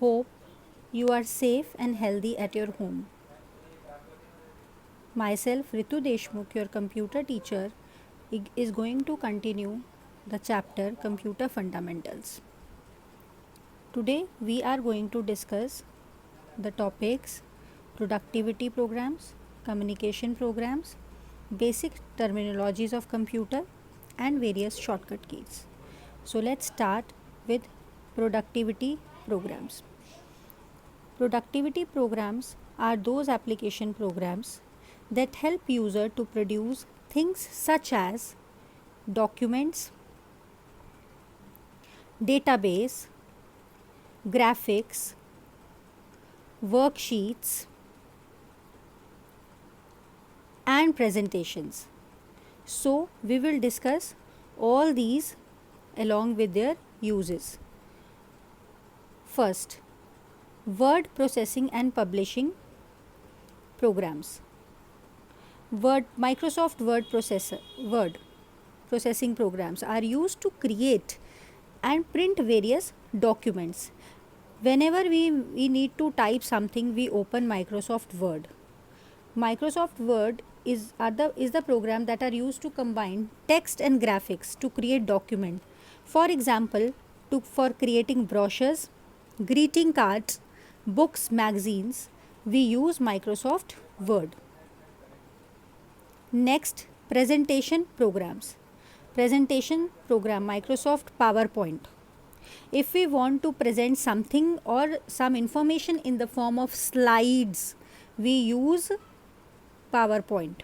Hope you are safe and healthy at your home. Myself, Ritu Deshmukh, your computer teacher, is going to continue the chapter Computer Fundamentals. Today, we are going to discuss the topics productivity programs, communication programs, basic terminologies of computer, and various shortcut keys. So, let's start with productivity programs. Productivity programs are those application programs that help user to produce things such as documents, database, graphics, worksheets, and presentations. So, we will discuss all these along with their uses. First, word processing and publishing programs. Microsoft Word processing programs are used to create and print various documents. Whenever we need to type something, we open Microsoft Word. Microsoft Word is the program that are used to combine text and graphics to create document. For example, for creating brochures, greeting cards, books, magazines, we use Microsoft Word. Next, presentation programs. Presentation program Microsoft PowerPoint. If we want to present something or some information in the form of slides, we use PowerPoint.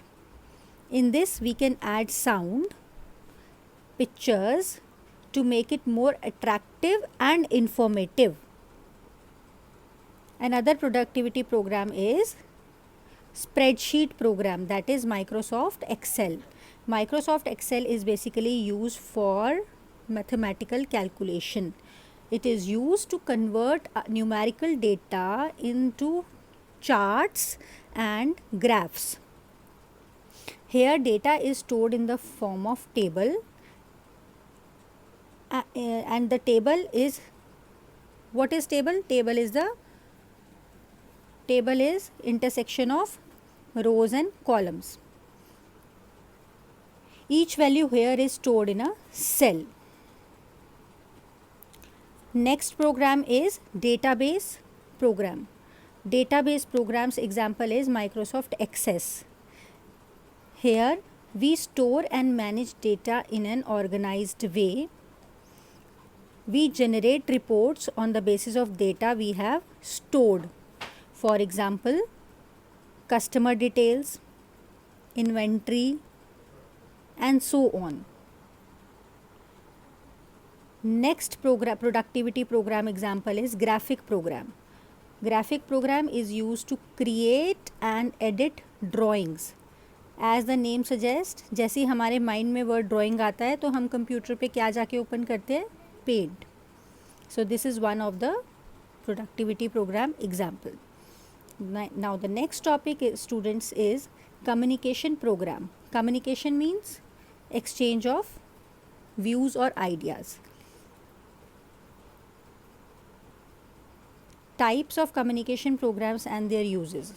In this, we can add sound, pictures to make it more attractive and informative. Another productivity program is spreadsheet program, that is Microsoft Excel. Microsoft Excel is basically used for mathematical calculation. It is used to convert numerical data into charts and graphs. Here data is stored in the form of table and the table is, what is table? Table is intersection of rows and columns. Each value here is stored in a cell. Next program is database program. Database programs example is Microsoft Access. Here we store and manage data in an organized way. We generate reports on the basis of data we have stored. For example, customer details, inventory, and so on. Next productivity program example is graphic program. Graphic program is used to create and edit drawings. As the name suggests, जैसे ही हमारे mind में word drawing आता है तो हम computer पे क्या जाके ओपन करते हैं? Paint. So this is one of the productivity program example. Now the next topic students is communication program. Communication means exchange of views or ideas. Types of communication programs and their uses.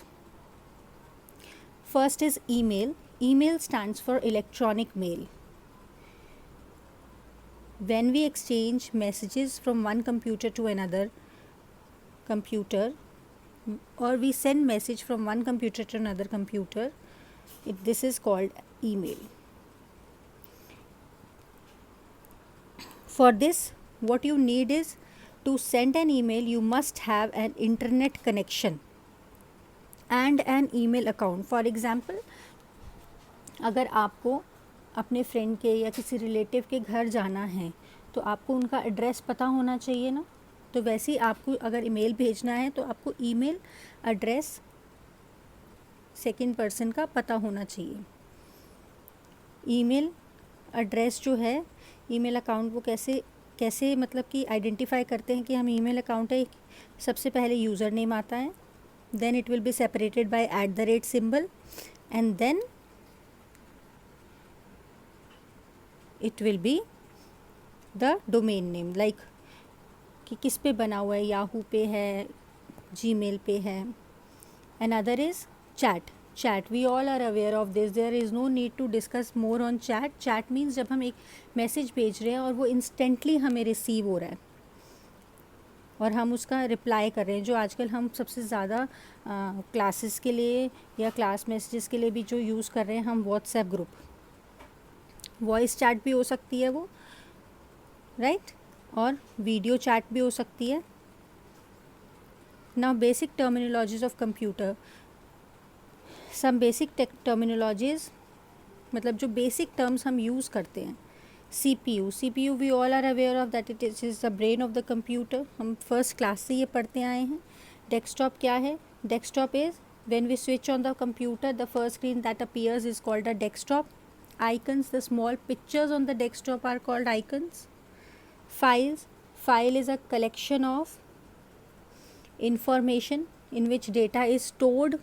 First is email. Email stands for electronic mail. When we exchange messages from one computer to another computer, or we send message from one computer to another computer, this is called email. For this, what you need is, to send an email you must have an internet connection and an email account. For example, अगर आपको अपने friend के या किसी relative के घर जाना है तो आपको उनका एड्रेस पता होना चाहिए ना. तो वैसे ही आपको अगर ईमेल भेजना है तो आपको ईमेल एड्रेस सेकंड पर्सन का पता होना चाहिए. ईमेल एड्रेस जो है, ईमेल अकाउंट वो कैसे मतलब कि आइडेंटिफाई करते हैं कि हम ईमेल अकाउंट है. सबसे पहले यूज़र नेम आता है, then it will be separated by @ symbol and then it will be the domain name. Like कि किस पे बना हुआ है, याहू पे है, जीमेल पे है. Another is chat. Chat, we all are aware of this. There is no need to discuss more on chat. Chat means जब हम एक मैसेज भेज रहे हैं और वो इंस्टेंटली हमें रिसीव हो रहा है और हम उसका रिप्लाई कर रहे हैं, जो आजकल हम सबसे ज़्यादा क्लासेस के लिए या क्लास मैसेजेस के लिए भी जो यूज़ कर रहे हैं हम व्हाट्सएप ग्रुप. वॉइस चैट भी हो सकती है वो, राइट, और वीडियो चैट भी हो सकती है. Now basic terminologies of computer. Some basic terminologies, मतलब जो basic terms हम use करते हैं. CPU we all are aware of that it is the brain of the computer. हम first class से ये पढ़ते आए हैं. Desktop क्या है? Desktop is when we switch on the computer, the first screen that appears is called a desktop. Icons, the small pictures on the desktop are called icons. File is a collection of information in which data is stored.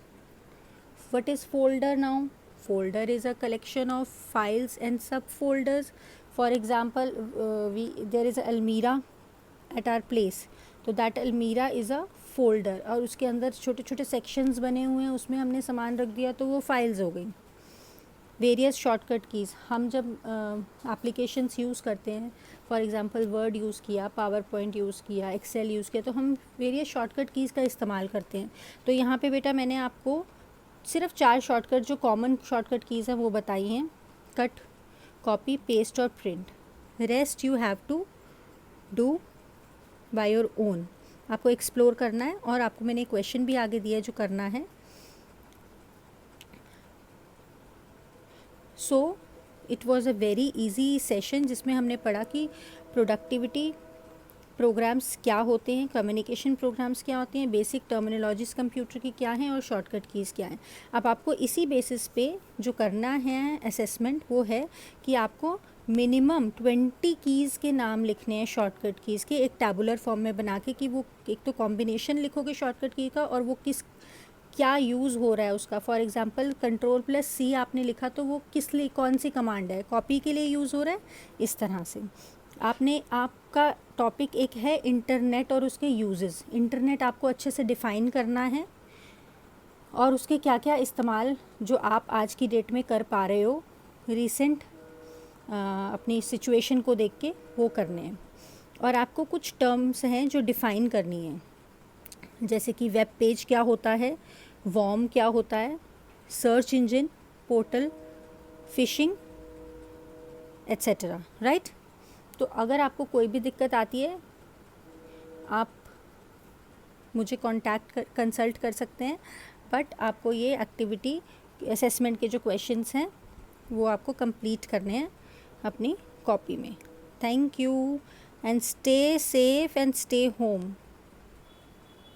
What is folder now? Folder is a collection of files and subfolders. For example, there is a almirah at our place, तो that almirah is a folder और उसके अंदर छोटे छोटे sections बने हुए हैं, उसमें हमने सामान रख दिया तो वो files हो गई. वेरियस शॉर्टकट कीज़, हम जब एप्लीकेशंस यूज़ करते हैं, फॉर एग्जांपल वर्ड यूज़ किया, पावर पॉइंट यूज़ किया, एक्सेल यूज़ किया, तो हम वेरियस शॉर्टकट कीज़ का इस्तेमाल करते हैं. तो यहाँ पे बेटा मैंने आपको सिर्फ 4 शॉर्टकट जो कॉमन शॉर्टकट कीज़ हैं वो बताई हैं: कट, कॉपी, पेस्ट और print. Rest you have to do by your own. आपको एक्सप्लोर करना है और आपको मैंने क्वेश्चन भी आगे दिया है जो करना है. So it was a very easy session जिसमें हमने पढ़ा कि प्रोडक्टिविटी प्रोग्राम्स क्या होते हैं, कम्युनिकेशन प्रोग्राम्स क्या होते हैं, बेसिक टर्मिनोलॉजीज़ कंप्यूटर की क्या हैं और शॉर्टकट कीज़ क्या हैं. अब आपको इसी बेसिस पे जो करना है असेसमेंट वो है कि आपको मिनिमम 20 कीज़ के नाम लिखने हैं शॉर्टकट कीज़ के, एक टैबुलर फॉर्म में बना के कि वो एक तो कॉम्बिनेशन लिखोगे शॉर्टकट की का और वो क्या यूज़ हो रहा है उसका. फॉर एग्जांपल Ctrl+C आपने लिखा तो वो किस लिए, कौन सी कमांड है, कॉपी के लिए यूज़ हो रहा है. इस तरह से आपका टॉपिक एक है इंटरनेट और उसके यूजेस. इंटरनेट आपको अच्छे से डिफ़ाइन करना है और उसके क्या क्या इस्तेमाल जो आप आज की डेट में कर पा रहे हो रीसेंट अपनी सिचुएशन को देख के वो करने हैं. और आपको कुछ टर्म्स हैं जो डिफ़ाइन करनी है, जैसे कि वेब पेज क्या होता है, वॉर्म क्या होता है, search engine, portal, fishing etcetera, right. तो अगर आपको कोई भी दिक्कत आती है आप मुझे कंसल्ट कर सकते हैं, बट आपको ये एक्टिविटी असेसमेंट के जो क्वेश्चंस हैं वो आपको कंप्लीट करने हैं अपनी कॉपी में. Thank you and stay safe and stay home.